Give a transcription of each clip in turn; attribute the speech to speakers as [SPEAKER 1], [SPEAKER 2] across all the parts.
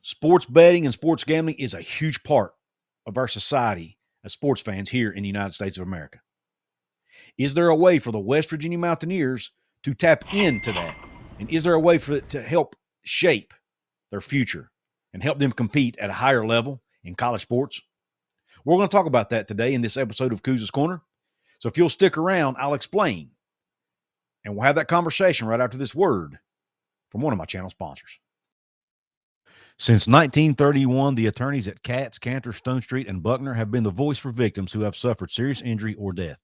[SPEAKER 1] Sports betting and sports gambling is a huge part of our society as sports fans here in the United States of America. Is there a way for the West Virginia Mountaineers to tap into that? And is there a way for it to help shape their future and help them compete at a higher level in college sports? We're going to talk about that today in this episode of Couz's Corner. So if you'll stick around, I'll explain. And we'll have that conversation right after this word from one of my channel sponsors. Since 1931, the attorneys at Katz, Cantor, Stone Street, and Buckner have been the voice for victims who have suffered serious injury or death.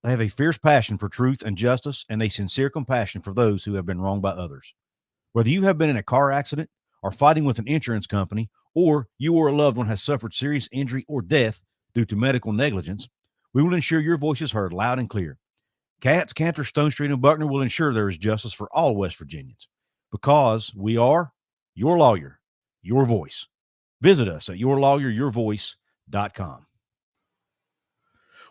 [SPEAKER 1] They have a fierce passion for truth and justice and a sincere compassion for those who have been wronged by others. Whether you have been in a car accident or fighting with an insurance company, or you or a loved one has suffered serious injury or death due to medical negligence, we will ensure your voice is heard loud and clear. Katz, Cantor, Stone Street, and Buckner will ensure there is justice for all West Virginians because we are your lawyer, your voice. Visit us at yourlawyeryourvoice.com.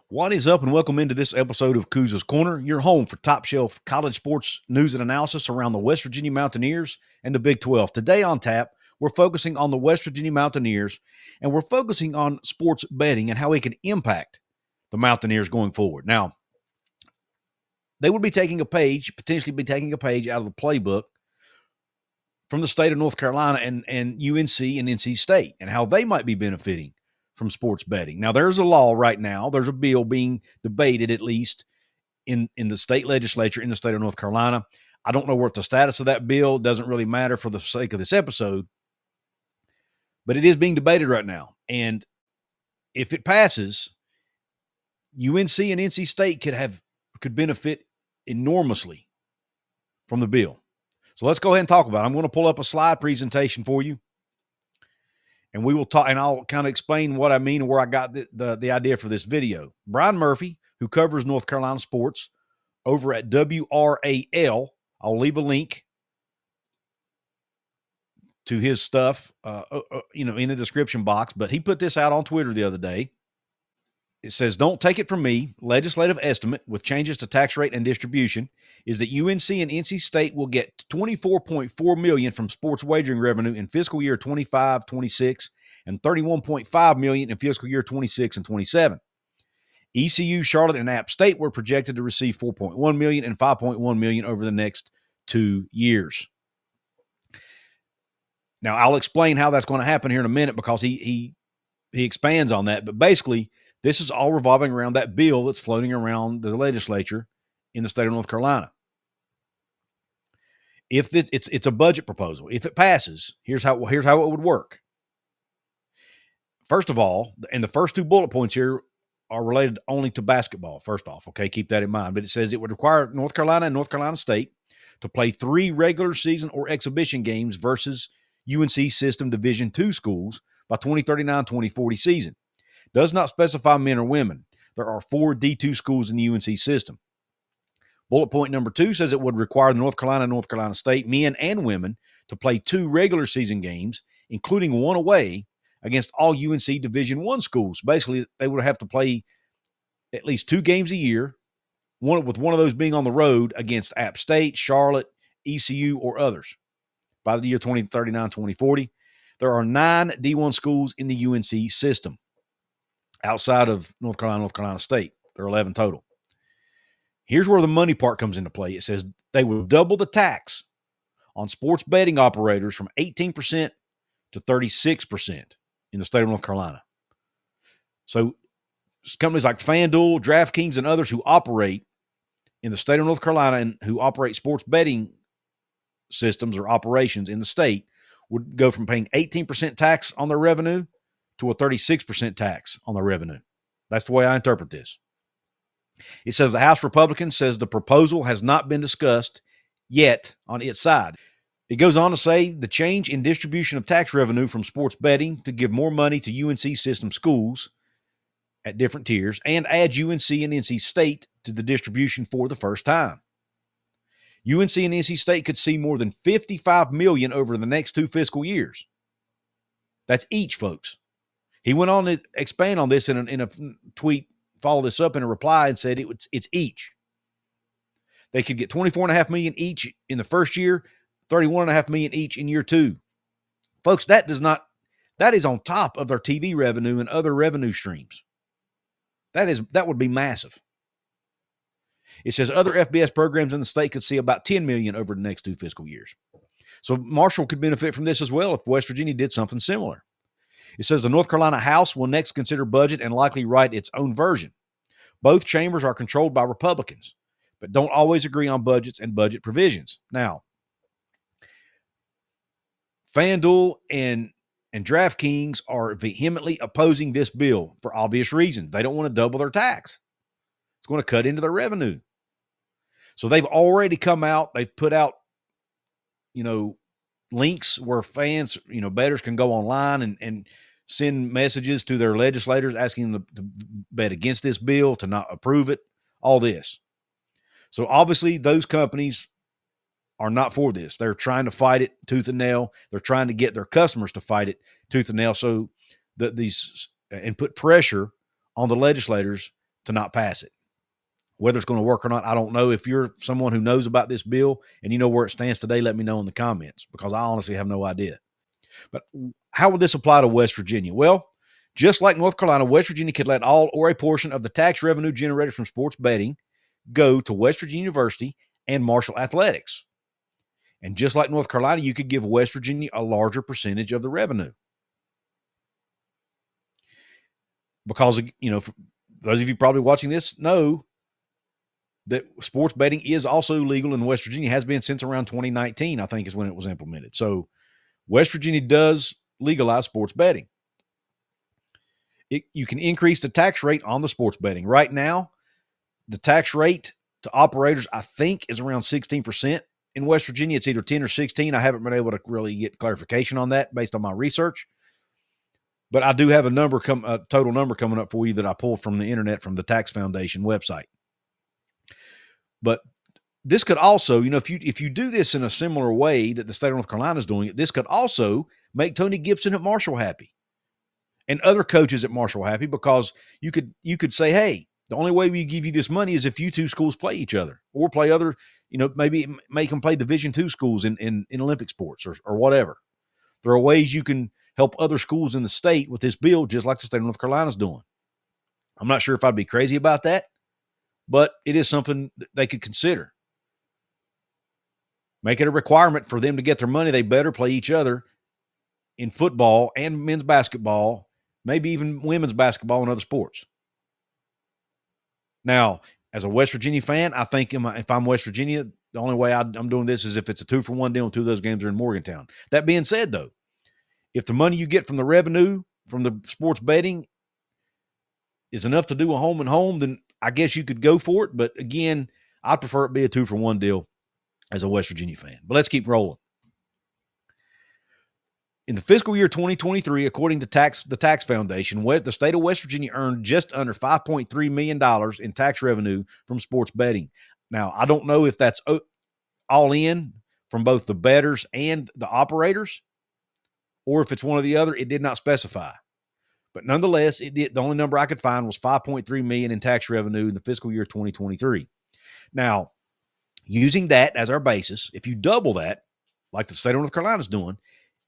[SPEAKER 1] What is up, and welcome into this episode of Couz's Corner, your home for top shelf college sports news and analysis around the West Virginia Mountaineers and the Big 12. Today on tap, we're focusing on the West Virginia Mountaineers, and we're focusing on sports betting and how it can impact the Mountaineers going forward. Now, they would be potentially be taking a page out of the playbook from the state of North Carolina and UNC and NC State and how they might be benefiting from sports betting. Now, there's a law right now. There's a bill being debated, at least in the state legislature in the state of North Carolina. I don't know what the status of that bill. It doesn't really matter for the sake of this episode, but it is being debated right now. And if it passes, UNC and NC State could benefit enormously from the bill. So let's go ahead and talk about it. I'm going to pull up a slide presentation for you, and we will talk, and I'll kind of explain what I mean and where I got the idea for this video. Brian Murphy, who covers North Carolina sports over at WRAL, I'll leave a link to his stuff, in the description box. But he put this out on Twitter the other day. It says, "Don't take it from me. Legislative estimate with changes to tax rate and distribution is that UNC and NC State will get $24.4 million from sports wagering revenue in fiscal year 25-26 and $31.5 million in fiscal year 26 and 27. ECU, Charlotte, and App State were projected to receive $4.1 million and $5.1 million over the next 2 years." Now, I'll explain how that's going to happen here in a minute because he expands on that. But basically, this is all revolving around that bill that's floating around the legislature in the state of North Carolina. If it's a budget proposal, if it passes, here's how it would work. First of all, and the first two bullet points here are related only to basketball. First off, okay, keep that in mind. But it says it would require North Carolina and North Carolina State to play 3 regular season or exhibition games versus UNC System Division II schools by 2039-2040 season. Does not specify men or women. There are 4 D2 schools in the UNC system. Bullet point number 2 says it would require the North Carolina and North Carolina State men and women to play 2 regular season games, including 1 away, against all UNC Division I schools. Basically, they would have to play at least 2 games a year, with one of those being on the road against App State, Charlotte, ECU, or others by the year 2039-2040. There are 9 D1 schools in the UNC system outside of North Carolina State. There are 11 total. Here's where the money part comes into play. It says they will double the tax on sports betting operators from 18% to 36% in the state of North Carolina. So companies like FanDuel, DraftKings, and others who operate in the state of North Carolina and who operate sports betting systems or operations in the state would go from paying 18% tax on their revenue to a 36% tax on their revenue. That's the way I interpret this. It says the House Republican says the proposal has not been discussed yet on its side. It goes on to say the change in distribution of tax revenue from sports betting to give more money to UNC system schools at different tiers and add UNC and NC State to the distribution for the first time. UNC and NC State could see more than $55 million over the next 2 fiscal years. That's each, folks. He went on to expand on this in a tweet, followed this up in a reply, and said it's each. They could get $24.5 million each in the first year, $31.5 million each in year 2. Folks, that is on top of their TV revenue and other revenue streams. That would be massive. It says other FBS programs in the state could see about $10 million over the next 2 fiscal years. So Marshall could benefit from this as well if West Virginia did something similar. It says the North Carolina House will next consider budget and likely write its own version. Both chambers are controlled by Republicans, but don't always agree on budgets and budget provisions. Now, FanDuel and DraftKings are vehemently opposing this bill for obvious reasons. They don't want to double their tax. It's going to cut into their revenue. So they've already come out. They've put out, links where fans, bettors can go online and send messages to their legislators asking them to bet against this bill, to not approve it, all this. So obviously those companies are not for this. They're trying to fight it tooth and nail. They're trying to get their customers to fight it tooth and nail and put pressure on the legislators to not pass it. Whether it's going to work or not, I don't know. If you're someone who knows about this bill and you know where it stands today, let me know in the comments, because I honestly have no idea. But how would this apply to West Virginia? Well, just like North Carolina, West Virginia could let all or a portion of the tax revenue generated from sports betting go to West Virginia University and Marshall Athletics. And just like North Carolina, you could give West Virginia a larger percentage of the revenue. Because, for those of you probably watching this know that sports betting is also legal in West Virginia, has been since around 2019, I think is when it was implemented. So West Virginia does legalize sports betting. You can increase the tax rate on the sports betting. Right now, the tax rate to operators, I think, is around 16%. In West Virginia, it's either 10 or 16. I haven't been able to really get clarification on that based on my research. But I do have a total number coming up for you that I pulled from the internet, from the Tax Foundation website. But this could also, if you do this in a similar way that the state of North Carolina is doing it, this could also make Tony Gibson at Marshall happy and other coaches at Marshall happy, because you could say, hey, the only way we give you this money is if you two schools play each other or play other, maybe make them play Division II schools in Olympic sports or whatever. There are ways you can help other schools in the state with this bill, just like the state of North Carolina is doing. I'm not sure if I'd be crazy about that, but it is something that they could consider. Make it a requirement for them to get their money. They better play each other in football and men's basketball, maybe even women's basketball and other sports. Now, as a West Virginia fan, I think if I'm West Virginia, the only way I'm doing this is if it's a 2-for-1 deal and 2 of those games are in Morgantown. That being said, though, if the money you get from the revenue from the sports betting is enough to do a home and home, then I guess you could go for it. But again, I'd prefer it be a 2-for-1 deal as a West Virginia fan. But let's keep rolling. In the fiscal year 2023, according to the Tax Foundation, the state of West Virginia earned just under $5.3 million in tax revenue from sports betting. Now, I don't know if that's all in from both the bettors and the operators, or if it's one or the other. It did not specify. But nonetheless, the only number I could find was $5.3 million in tax revenue in the fiscal year 2023. Now, using that as our basis, if you double that, like the state of North Carolina is doing,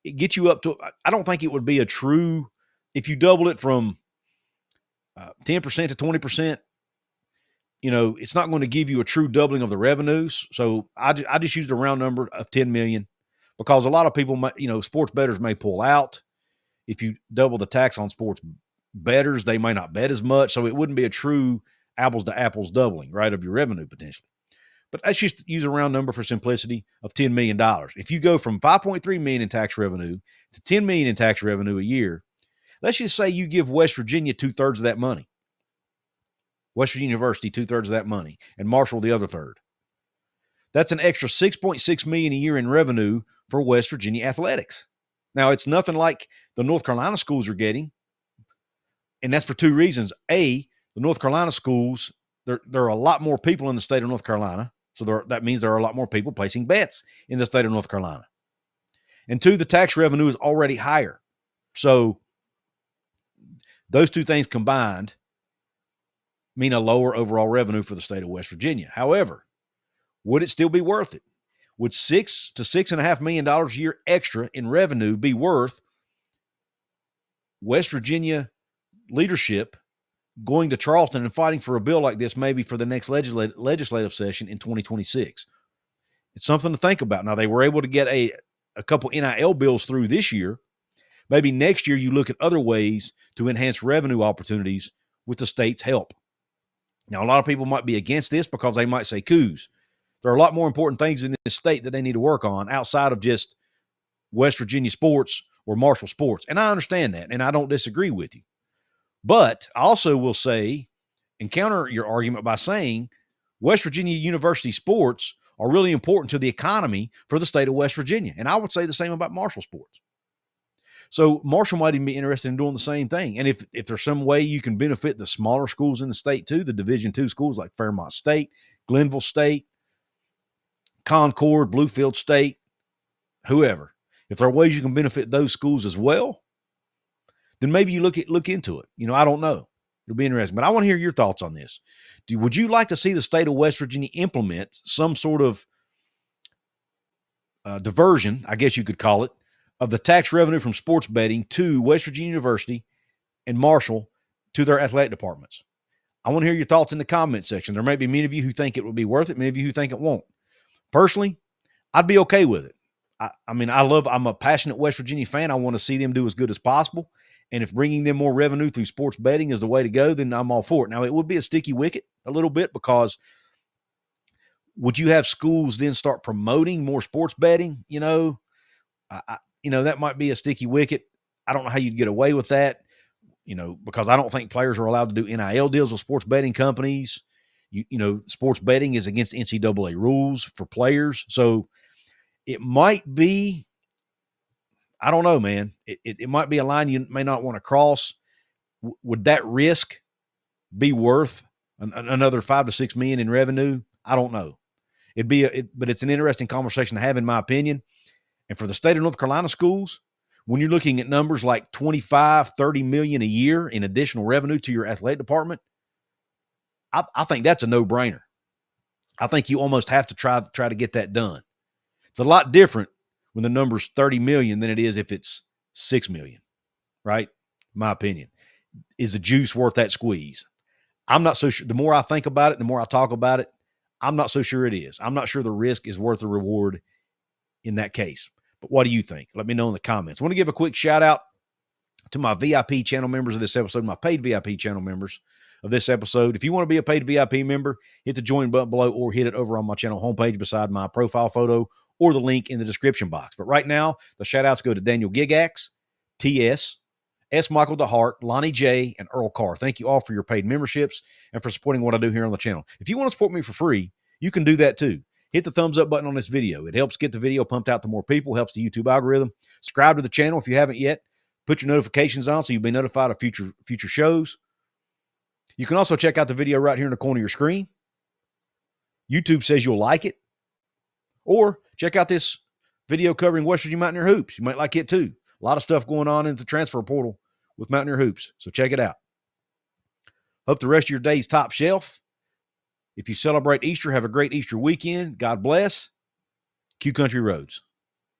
[SPEAKER 1] it gets you up to, I don't think it would be a true, if you double it from 10% to 20%, it's not going to give you a true doubling of the revenues. So I just used a round number of 10 million, because a lot of people, sports bettors may pull out. If you double the tax on sports bettors, they may not bet as much. So it wouldn't be a true apples to apples doubling, right, of your revenue potentially. But let's just use a round number for simplicity of $10 million. If you go from $5.3 million in tax revenue to $10 million in tax revenue a year, let's just say you give West Virginia 2/3 of that money. West Virginia University 2/3 of that money, and Marshall the other third. That's an extra $6.6 million a year in revenue for West Virginia athletics. Now, it's nothing like the North Carolina schools are getting, and that's for 2 reasons. A, the North Carolina schools, there are a lot more people in the state of North Carolina. So that means there are a lot more people placing bets in the state of North Carolina. And 2, the tax revenue is already higher. So those 2 things combined mean a lower overall revenue for the state of West Virginia. However, would it still be worth it? would $6 to $6.5 million a year extra in revenue be worth West Virginia leadership going to Charleston and fighting for a bill like this maybe for the next legislative session in 2026? It's something to think about. Now, they were able to get a couple NIL bills through this year. Maybe next year you look at other ways to enhance revenue opportunities with the state's help. Now, a lot of people might be against this because they might say, Couz, there are a lot more important things in this state that they need to work on outside of just West Virginia sports or Marshall sports. And I understand that, and I don't disagree with you. But I also will say and counter your argument by saying West Virginia University sports are really important to the economy for the state of West Virginia. And I would say the same about Marshall sports. So Marshall might even be interested in doing the same thing. And if there's some way you can benefit the smaller schools in the state too, the Division II schools like Fairmont State, Glenville State, Concord, Bluefield State, whoever, if there are ways you can benefit those schools as well, then maybe you look into it. I don't know. It'll be interesting. But I want to hear your thoughts on this. Would you like to see the state of West Virginia implement some sort of diversion, I guess you could call it, of the tax revenue from sports betting to West Virginia University and Marshall to their athletic departments? I want to hear your thoughts in the comment section. There may be many of you who think it will be worth it, many of you who think it won't. Personally, I'd be okay with it. I'm a passionate West Virginia fan. I want to see them do as good as possible. And if bringing them more revenue through sports betting is the way to go, then I'm all for it. Now, it would be a sticky wicket a little bit, because would you have schools then start promoting more sports betting? That might be a sticky wicket. I don't know how you'd get away with that, because I don't think players are allowed to do NIL deals with sports betting companies. Sports betting is against NCAA rules for players. So it might be, I don't know, man. It might be a line you may not want to cross. Would that risk be worth another $5 to $6 million in revenue? I don't know. But it's an interesting conversation to have, in my opinion. And for the state of North Carolina schools, when you're looking at numbers like $25, $30 million a year in additional revenue to your athletic department, I think that's a no-brainer. I think you almost have to try to get that done. It's a lot different when the number's $30 million than it is if it's $6 million, right? In my opinion. Is the juice worth that squeeze? I'm not so sure. The more I think about it, the more I talk about it, I'm not so sure it is. I'm not sure the risk is worth the reward in that case. But what do you think? Let me know in the comments. I want to give a quick shout out to my VIP channel members of this episode, my paid VIP channel members of this episode. If you want to be a paid VIP member, hit the join button below or hit it over on my channel homepage beside my profile photo or the link in the description box. But right now, the shout outs go to Daniel Gigax, TS, S. Michael DeHart, Lonnie J, and Earl Carr. Thank you all for your paid memberships and for supporting what I do here on the channel. If you want to support me for free, you can do that too. Hit the thumbs up button on this video. It helps get the video pumped out to more people, helps the YouTube algorithm. Subscribe to the channel if you haven't yet. Put your notifications on so you'll be notified of future shows. You can also check out the video right here in the corner of your screen. YouTube says you'll like it. Or check out this video covering West Virginia Mountaineer hoops. You might like it too. A lot of stuff going on in the transfer portal with Mountaineer hoops. So check it out. Hope the rest of your day's top shelf. If you celebrate Easter, have a great Easter weekend. God bless. Q Country Roads.